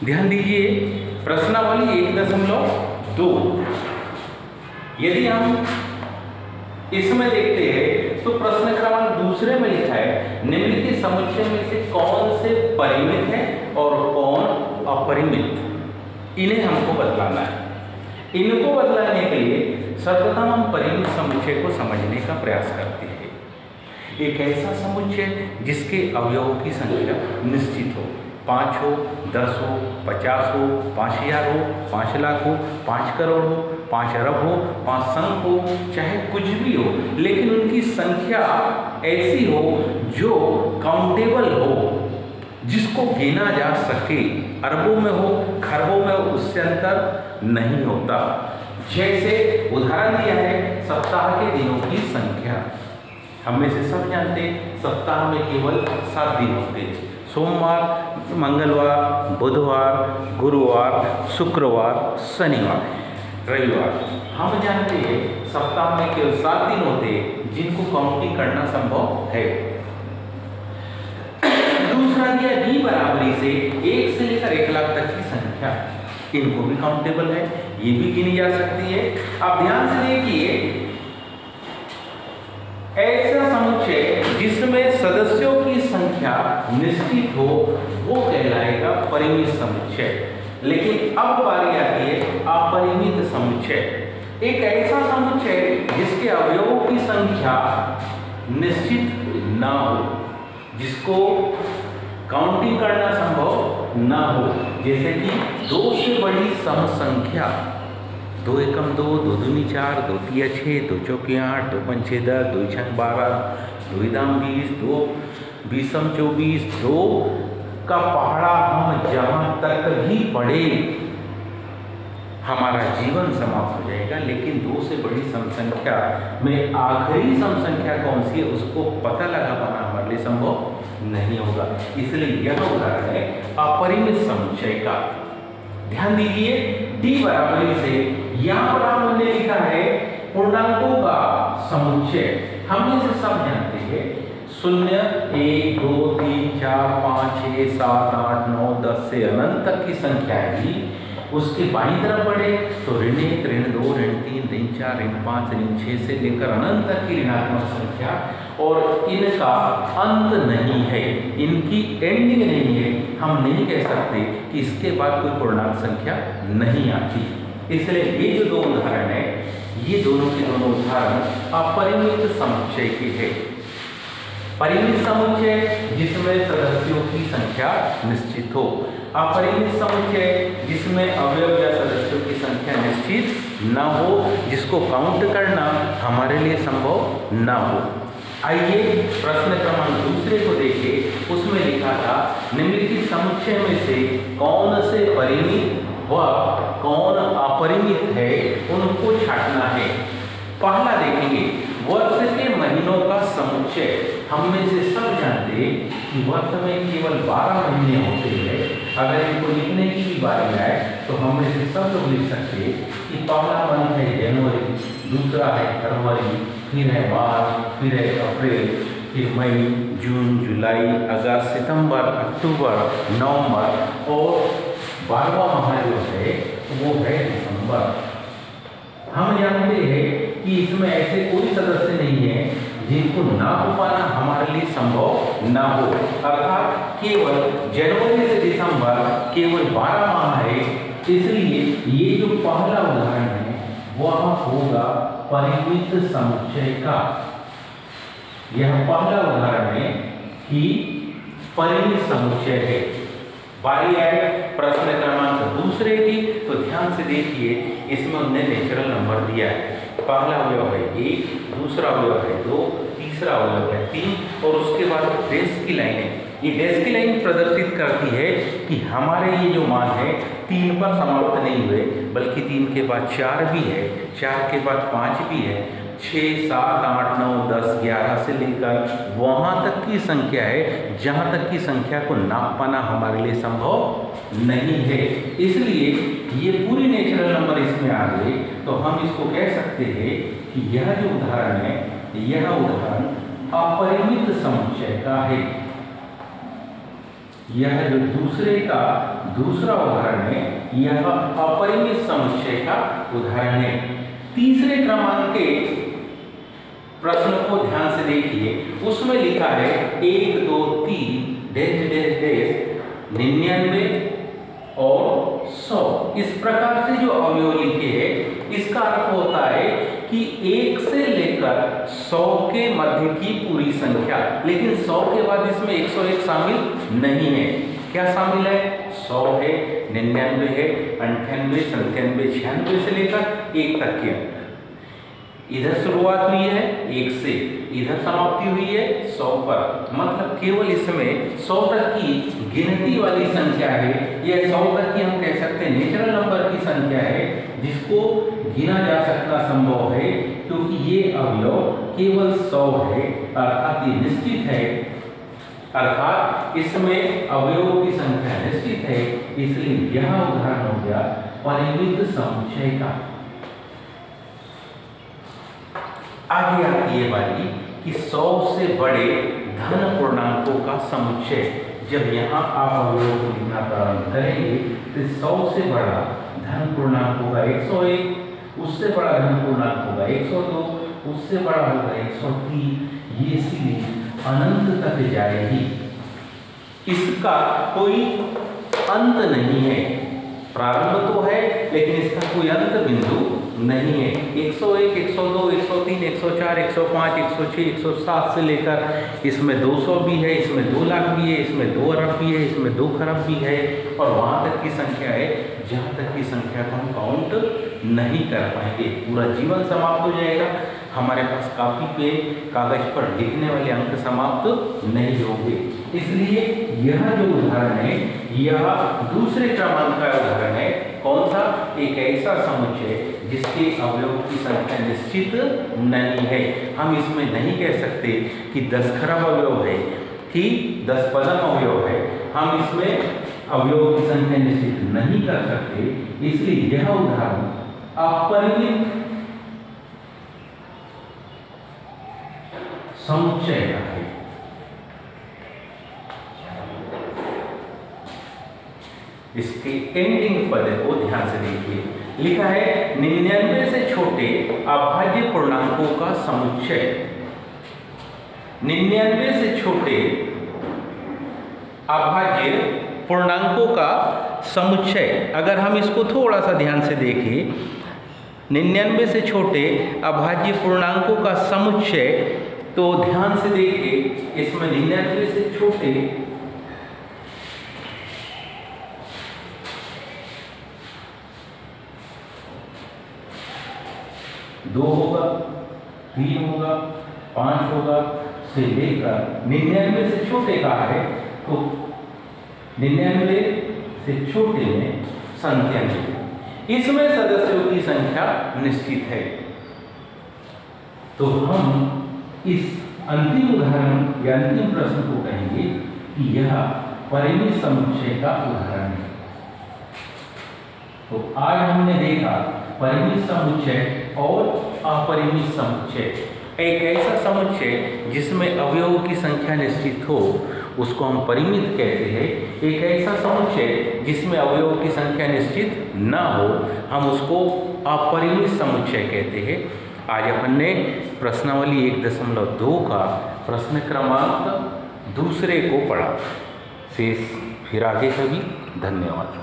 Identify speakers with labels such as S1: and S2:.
S1: ध्यान दीजिए, प्रश्नावली 1.2 यदि हम इसमें देखते हैं तो प्रश्न क्रमांक दूसरे में लिखा है निम्नलिखित समुच्चय में से कौन से परिमित है और कौन अपरिमित, इन्हें हमको बदलाना है। इनको बदलाने के लिए सर्वप्रथम हम परिमित समुच्चय को समझने का प्रयास करते हैं। एक ऐसा समुच्चय जिसके अवयवों की संख्या निश्चित हो, 5 हो, 10 हो, 50 हो, 5000 हो, 5 लाख हो, 5 करोड़ हो, 5 अरब हो, 5 संख हो, चाहे कुछ भी हो, लेकिन उनकी संख्या ऐसी हो जो काउंटेबल हो, जिसको गिना जा सके। अरबों में हो, खरबों में हो, उससे अंतर नहीं होता। जैसे उदाहरण दिया है सप्ताह के दिनों की संख्या। हम में से सब जानते हैं सप्ताह में केवल 7 दिन होते हैं, सोमवार, मंगलवार, बुधवार, गुरुवार, शुक्रवार, शनिवार, रविवार। हम जानते हैं सप्ताह में केवल 7 दिन होते हैं जिनको काउंटिंग करना संभव है। दूसरा दिया डी बराबरी से 1 से लेकर 1 लाख तक की संख्या, इनको भी काउंटेबल है, ये भी गिनी जा सकती है। अब ध्यान से देखिए, ऐसा समुच्चय जिसमें सदस्यों की संख्या निश्चित हो वो कहलाएगा परिमित समुच्चय। लेकिन अब बारी आती है अपरिमित समुच्चय। एक ऐसा समुच्चय जिसके अवयवों की संख्या निश्चित ना हो, जिसको काउंटिंग करना संभव ना हो, जैसे कि 2 से बड़ी सम संख्या, 2 एकम 2, 2 दूनी 4, 2 तिया 6, 2 चौके 8, 2 पंचे 10, 2 छक 12, 2 दाम 20, 2 बीसम 24, 2 का पहाड़ा हम जहाँ तक भी पढ़े हमारा जीवन समाप्त हो जाएगा। लेकिन 2 से बड़ी सम संख्या में आखिरी सम संख्या कौन सी है उसको पता लगा पाना हमारे लिए संभव नहीं होगा। इसलिए यह उदाहरण है अपरिमित समुच्चय का। ध्यान दीजिए, डी बराबरी से यहाँ पर हमने लिखा है पूर्णांकों का समुच्चय। हम इसे सब जानते हैं 0, 1, 2, 3, 4, 5, 6, 7, 8, 9, 10 से अनंत तक की संख्या है। उसके बाईं तरफ बढ़े तो ऋण 1, ऋण 2, ऋण 3, ऋण 4, ऋण 5, ऋण 6 से लेकर अनंत तक की ऋणात्मक संख्या, और इनका अंत नहीं है, इनकी एंडिंग नहीं है। हम नहीं कह सकते कि इसके बाद कोई पूर्णांक संख्या नहीं आती। इसलिए ये जो 2 उदाहरण है, ये दोनों के दोनों उदाहरण अपरिमित समुच्चय के हैं। परिमित समुच्चय जिसमें सदस्यों की संख्या निश्चित हो, अपरिमित समुच्चय जिसमें अवयव या सदस्यों की संख्या निश्चित न हो, जिसको काउंट करना हमारे लिए संभव न हो। आइए प्रश्न क्रमांक दूसरे को देखें। उसमें लिखा था निम्नलिखित समुच्चय में से कौन से परिमित व कौन अपरिमित है उनको छांटना है। पहला देखेंगे वर्ष के महीनों का समुच्चय। हम में से सब जानते हैं कि वर्ष में केवल 12 महीने होते हैं। अगर इनको लिखने की भी बारी आए तो हम में से सब लोग लिख सकते हैं कि पहला मंथ है जनवरी, दूसरा है फरवरी, फिर है मार्च, फिर है अप्रैल, फिर मई, जून, जुलाई, अगस्त, सितंबर, अक्टूबर, नवंबर, और 12वां माह जो है वो है दिसंबर। हम जानते हैं कि इसमें ऐसे कोई सदस्य नहीं है जिनको ना हो पाना हमारे लिए संभव ना हो, अर्थात केवल जनवरी से दिसंबर केवल 12 माह है। इसलिए ये जो पहला उदाहरण है वह होगा परिमित समुच्चय का। यह पहला उदाहरण है कि परिमित समुच्चय है। बारी आए प्रश्न क्रमांक दूसरे की, तो ध्यान से देखिए, इसमें हमने नेचुरल नंबर दिया है। पहला अवयव है 1, दूसरा अवयव है 2, तीसरा अवयव है 3, और उसके बाद डैश की लाइन है। ये डैश की लाइन प्रदर्शित करती है कि हमारे ये जो मान है 3 पर समाप्त नहीं हुए, बल्कि 3 के बाद 4 भी है, 4 के बाद 5 भी है, 6, 7, 8, 9, 10, 11 से लेकर वहाँ तक की संख्या है जहाँ तक की संख्या को नाप पाना हमारे लिए संभव नहीं है। इसलिए ये पूरी नेचुरल नंबर इसमें आ गए, तो हम इसको कह सकते हैं कि यह जो उदाहरण है यह उदाहरण अपरिमित समुच्चय का है। यह जो दूसरे का दूसरा उदाहरण है, यह अपरिमित समुच्चय का उदाहरण है। तीसरे क्रमांक के प्रश्न को ध्यान से देखिए, उसमें लिखा है 1 2 3 डैश डैश डैश 99 और 100। इस प्रकार से जो अवयव लिखे हैं, इसका अर्थ होता है कि 1 से लेकर 100 के मध्य की पूरी संख्या, लेकिन 100 के बाद इसमें 101 शामिल नहीं है। क्या शामिल है? 100 है, 99 है, 98, 97, 96 से लेकर 1 तक के अंक। इधर शुरुआत हुई है 1 से, इधर समाप्ति हुई है 100 पर, मतलब केवल इसमें 100 तक की गिनती वाली संख्या है। यह 100 तक की हम कह सकते हैं नेचुरल नंबर की संख्या है, जिसको गिना जा सकना संभव है, क्योंकि ये अवयव केवल 100 है, अर्थात ये निश्चित है, अर्थात इसमें अवयवों की संख्या निश्चित है। इसलिए यह उदाहरण हो गया परिमित समुच्चय का। आगे आती है बारी कि 100 से बड़े धन पूर्णांकों का समुच्चय। जब यहाँ आप अवयवों को लिखना प्रारंभ करेंगे तो 100 से बड़ा धन पूर्णांक होगा 101, उससे बड़ा धन पूर्णांक होगा 102, उससे बड़ा होगा 103, ये सीरीज अनंत तक जाएगी। इसका कोई अंत नहीं है, प्रारंभ तो है लेकिन इसका कोई अंत बिंदु नहीं है। 101, 102, 103, 104, 105, 106, 107 से लेकर इसमें 200 भी है, इसमें 2 लाख भी है, इसमें 2 अरब भी है, इसमें 2 खरब भी है, और वहाँ तक की संख्या है जहाँ तक की संख्या को हम काउंट नहीं कर पाएंगे। पूरा जीवन समाप्त हो जाएगा, हमारे पास कापी पे कागज पर लिखने वाले अंक समाप्त नहीं होंगे। इसलिए यह जो उदाहरण है, यह दूसरे क्रमांक का उदाहरण है। कौन सा? एक ऐसा समुच्चय जिसके अवयव की संख्या निश्चित नहीं है। हम इसमें नहीं कह सकते कि 10 खरब अवयव है कि 10 पदम अवयव है, हम इसमें अवयव की संख्या निश्चित नहीं कर सकते। इसलिए यह उदाहरण अपरिमित समुच्चय का है। इसके एंडिंग पद को ध्यान से देखिए, लिखा है 99 से छोटे अभाज्य पूर्णांकों का समुच्चय। 99 से छोटे अभाज्य पूर्णांकों का समुच्चय। अगर हम इसको थोड़ा सा ध्यान से देखें, 99 से छोटे अभाज्य पूर्णांकों का समुच्चय, तो ध्यान से देखिए, इसमें 99 से छोटे 2 होगा, 3 होगा, 5 होगा, से लेकर 99 से छोटे का है, तो 99 से छोटे में 97, इसमें सदस्यों की संख्या निश्चित है। तो हम इस अंतिम उदाहरण या अंतिम प्रश्न को कहेंगे कि यह परिमित समुच्चय का उदाहरण है। तो आज हमने देखा परिमित समुच्चय और अपरिमित समुच्चय। एक ऐसा समुच्चय जिसमें अवयवों की संख्या निश्चित हो उसको हम परिमित कहते हैं। एक ऐसा समुच्चय जिसमें अवयवों की संख्या निश्चित न हो, हम उसको अपरिमित समुच्चय कहते हैं। आज अपन ने प्रश्नावली 1.2 का प्रश्न क्रमांक दूसरे को पढ़ा। शेष फिर आगे कभी। धन्यवाद।